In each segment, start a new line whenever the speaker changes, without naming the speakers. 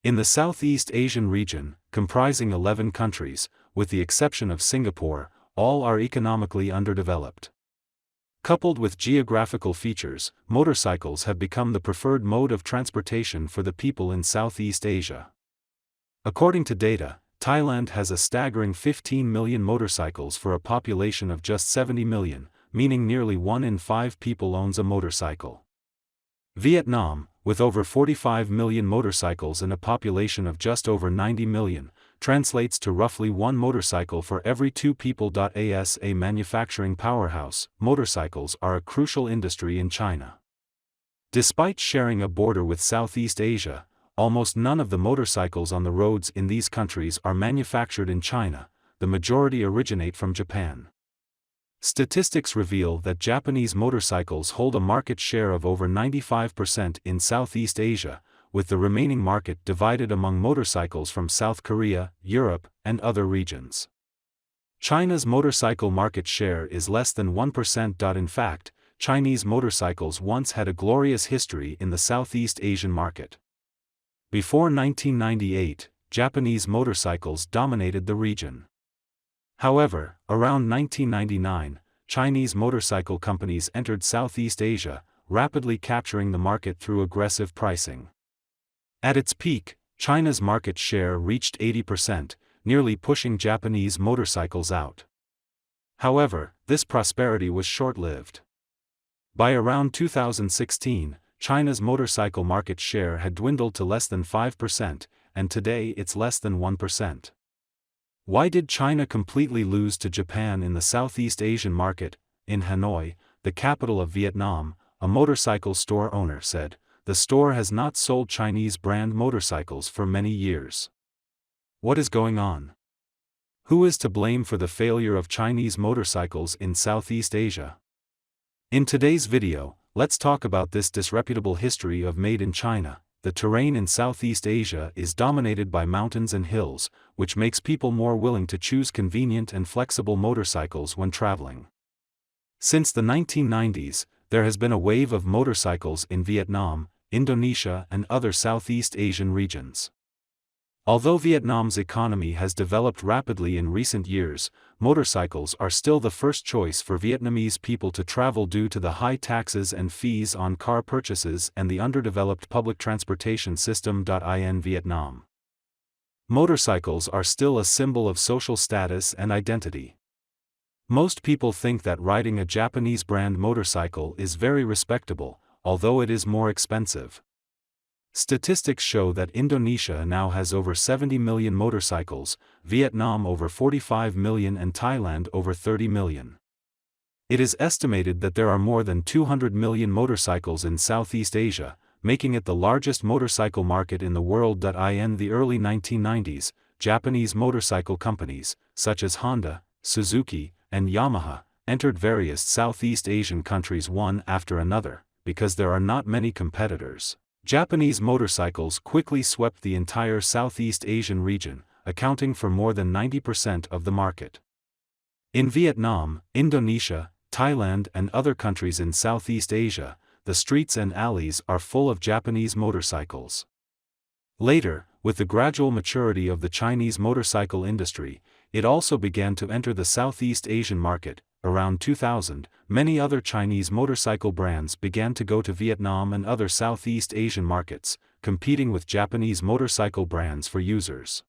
In the Southeast Asian region, comprising 11 countries, with the exception of Singapore, all are economically underdeveloped. Coupled with geographical features, motorcycles have become the preferred mode of transportation for the people in Southeast Asia. According to data, Thailand has a staggering 15 million motorcycles for a population of just 70 million, meaning nearly 1 in 5 people owns a motorcycle. Vietnam, with over 45 million motorcycles and a population of just over 90 million, translates to roughly 1 motorcycle for every 2 people. As a manufacturing powerhouse, motorcycles are a crucial industry in China. Despite sharing a border with Southeast Asia, almost none of the motorcycles on the roads in these countries are manufactured in China. The majority originate from Japan. Statistics reveal that Japanese motorcycles hold a market share of over 95% in Southeast Asia, with the remaining market divided among motorcycles from South Korea, Europe, and other regions. China's motorcycle market share is less than 1%. In fact, Chinese motorcycles once had a glorious history in the Southeast Asian market. Before 1998, Japanese motorcycles dominated the region. However, around 1999, Chinese motorcycle companies entered Southeast Asia, rapidly capturing the market through aggressive pricing. At its peak, China's market share reached 80%, nearly pushing Japanese motorcycles out. However, this prosperity was short-lived. By around 2016, China's motorcycle market share had dwindled to less than 5%, and today it's less than 1%. Why did China completely lose to Japan in the Southeast Asian market? In Hanoi, the capital of Vietnam, a motorcycle store owner said, "The store has not sold Chinese brand motorcycles for many years. What is going on? Who is to blame for the failure of Chinese motorcycles in Southeast Asia?" In today's video, let's talk about this disreputable history of Made in China. The terrain in Southeast Asia is dominated by mountains and hills, which makes people more willing to choose convenient and flexible motorcycles when traveling. Since the 1990s, there has been a wave of motorcycles in Vietnam, Indonesia, and other Southeast Asian regions. Although Vietnam's economy has developed rapidly in recent years, motorcycles are still the first choice for Vietnamese people to travel due to the high taxes and fees on car purchases and the underdeveloped public transportation system. In Vietnam, motorcycles are still a symbol of social status and identity. Most people think that riding a Japanese brand motorcycle is very respectable, although it is more expensive. Statistics show that Indonesia now has over 70 million motorcycles, Vietnam over 45 million, and Thailand over 30 million. It is estimated that there are more than 200 million motorcycles in Southeast Asia, making it the largest motorcycle market in the world. In the early 1990s, Japanese motorcycle companies, such as Honda, Suzuki, and Yamaha, entered various Southeast Asian countries one after another. Because there are not many competitors, Japanese motorcycles quickly swept the entire Southeast Asian region, accounting for more than 90% of the market. In Vietnam, Indonesia, Thailand, and other countries in Southeast Asia, the streets and alleys are full of Japanese motorcycles. Later, with the gradual maturity of the Chinese motorcycle industry, it also began to enter the Southeast Asian market. Around 2000, many other Chinese motorcycle brands began to go to Vietnam and other Southeast Asian markets, competing with Japanese motorcycle brands for users.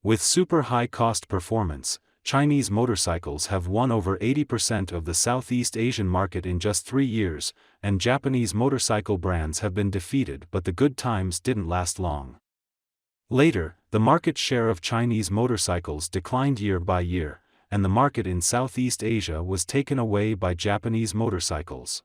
With super high cost performance, Chinese motorcycles have won over 80% of the Southeast Asian market in just 3 years, and Japanese motorcycle brands have been defeated, but the good times didn't last long. Later, the market share of Chinese motorcycles declined year by year, and the market in Southeast Asia was taken away by Japanese motorcycles.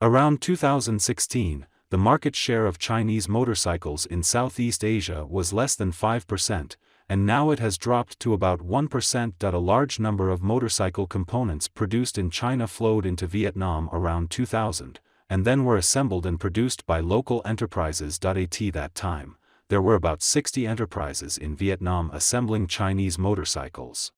Around 2016, the market share of Chinese motorcycles in Southeast Asia was less than 5%, and now it has dropped to about 1%. A large number of motorcycle components produced in China flowed into Vietnam around 2000, and then were assembled and produced by local enterprises. At that time, there were about 60 enterprises in Vietnam assembling Chinese motorcycles.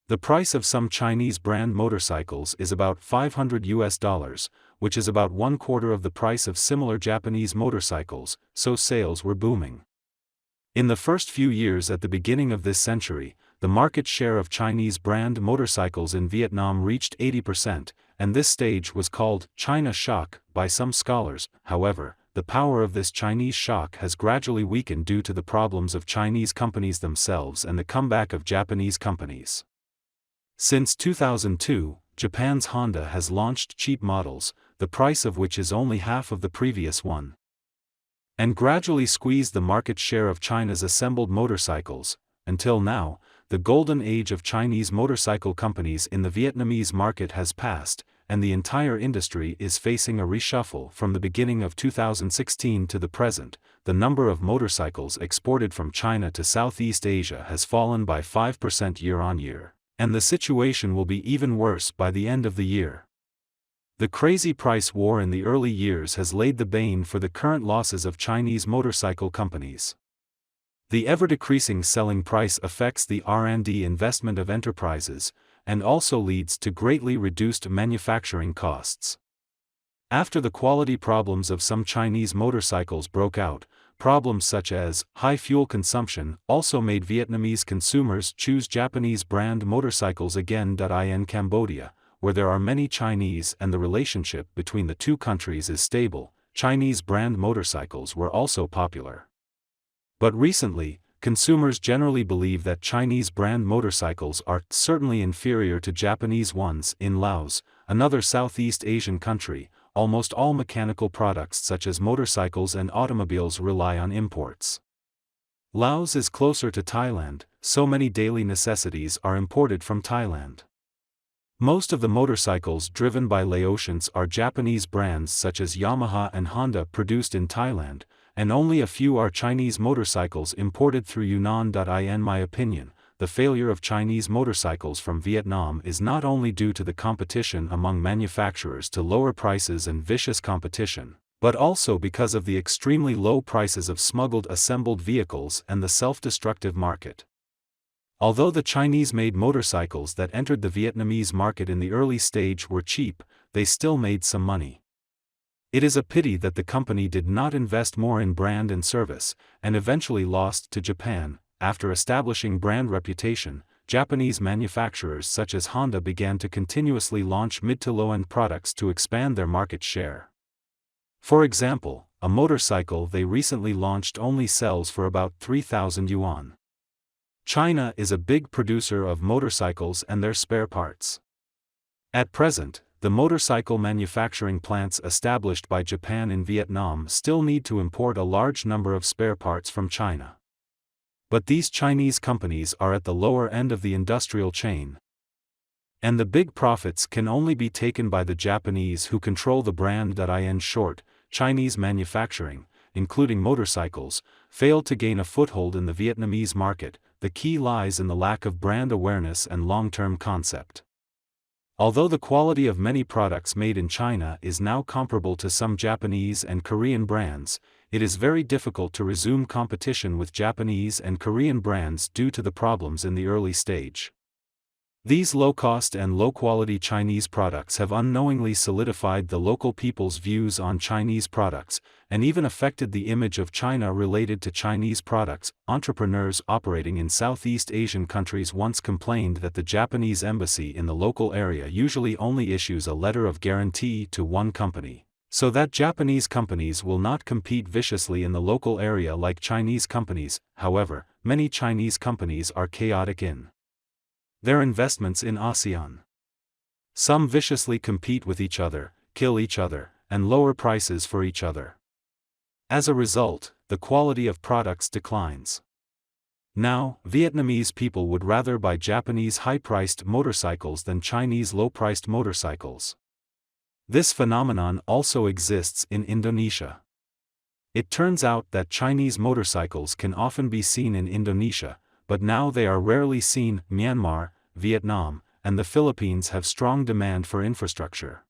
The price of some Chinese brand motorcycles is about $500, which is about 1/4 of the price of similar Japanese motorcycles, so sales were booming. In the first few years at the beginning of this century, the market share of Chinese brand motorcycles in Vietnam reached 80%, and this stage was called China Shock by some scholars. However, the power of this Chinese shock has gradually weakened due to the problems of Chinese companies themselves and the comeback of Japanese companies. Since 2002, Japan's Honda has launched cheap models, the price of which is only half of the previous one, and gradually squeezed the market share of China's assembled motorcycles. Until now, the golden age of Chinese motorcycle companies in the Vietnamese market has passed, and the entire industry is facing a reshuffle. From the beginning of 2016 to the present, the number of motorcycles exported from China to Southeast Asia has fallen by 5% year-on-year, and the situation will be even worse by the end of the year. The crazy price war in the early years has laid the bane for the current losses of Chinese motorcycle companies. The ever-decreasing selling price affects the R&D investment of enterprises, and also leads to greatly reduced manufacturing costs. After the quality problems of some Chinese motorcycles broke out, problems such as high fuel consumption also made Vietnamese consumers choose Japanese brand motorcycles again. In Cambodia, where there are many Chinese and the relationship between the two countries is stable, Chinese brand motorcycles were also popular. But recently, consumers generally believe that Chinese brand motorcycles are certainly inferior to Japanese ones. In Laos, another Southeast Asian country, almost all mechanical products such as motorcycles and automobiles rely on imports. Laos is closer to Thailand, so many daily necessities are imported from Thailand. Most of the motorcycles driven by Laotians are Japanese brands such as Yamaha and Honda produced in Thailand, and only a few are Chinese motorcycles imported through Yunnan. In my opinion, the failure of Chinese motorcycles from Vietnam is not only due to the competition among manufacturers to lower prices and vicious competition, but also because of the extremely low prices of smuggled assembled vehicles and the self-destructive market. Although the Chinese-made motorcycles that entered the Vietnamese market in the early stage were cheap, they still made some money. It is a pity that the company did not invest more in brand and service, and eventually lost to Japan. After establishing brand reputation, Japanese manufacturers such as Honda began to continuously launch mid to low-end products to expand their market share. For example, a motorcycle they recently launched only sells for about 3,000 yuan. China is a big producer of motorcycles and their spare parts. At present, the motorcycle manufacturing plants established by Japan in Vietnam still need to import a large number of spare parts from China. But these Chinese companies are at the lower end of the industrial chain, and the big profits can only be taken by the Japanese who control the brand. In short, Chinese manufacturing, including motorcycles, failed to gain a foothold in the Vietnamese market. The key lies in the lack of brand awareness and long-term concept. Although the quality of many products made in China is now comparable to some Japanese and Korean brands, it is very difficult to resume competition with Japanese and Korean brands due to the problems in the early stage. These low-cost and low-quality Chinese products have unknowingly solidified the local people's views on Chinese products, and even affected the image of China related to Chinese products. Entrepreneurs operating in Southeast Asian countries once complained that the Japanese embassy in the local area usually only issues a letter of guarantee to one company, so that Japanese companies will not compete viciously in the local area like Chinese companies. However, many Chinese companies are chaotic in their investments in ASEAN. Some viciously compete with each other, kill each other, and lower prices for each other. As a result, the quality of products declines. Now, Vietnamese people would rather buy Japanese high-priced motorcycles than Chinese low-priced motorcycles. This phenomenon also exists in Indonesia. It turns out that Chinese motorcycles can often be seen in Indonesia, but now they are rarely seen. Myanmar, Vietnam, and the Philippines have strong demand for infrastructure.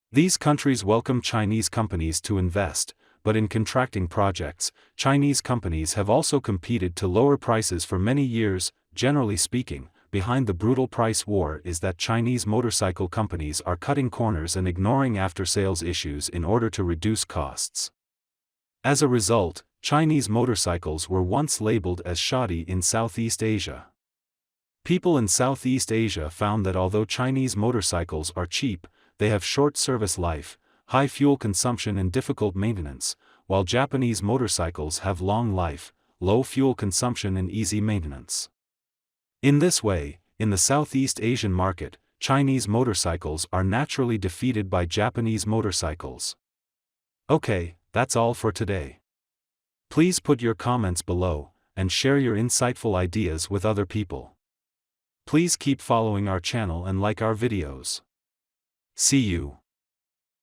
These countries welcome Chinese companies to invest, but in contracting projects, Chinese companies have also competed to lower prices for many years. Generally speaking, behind the brutal price war is that Chinese motorcycle companies are cutting corners and ignoring after-sales issues in order to reduce costs. As a result, Chinese motorcycles were once labeled as shoddy in Southeast Asia. People in Southeast Asia found that although Chinese motorcycles are cheap, they have short service life, high fuel consumption and difficult maintenance, while Japanese motorcycles have long life, low fuel consumption and easy maintenance. In this way, in the Southeast Asian market, Chinese motorcycles are naturally defeated by Japanese motorcycles. Okay, that's all for today. Please put your comments below, and share your insightful ideas with other people. Please keep following our channel and like our videos. See you.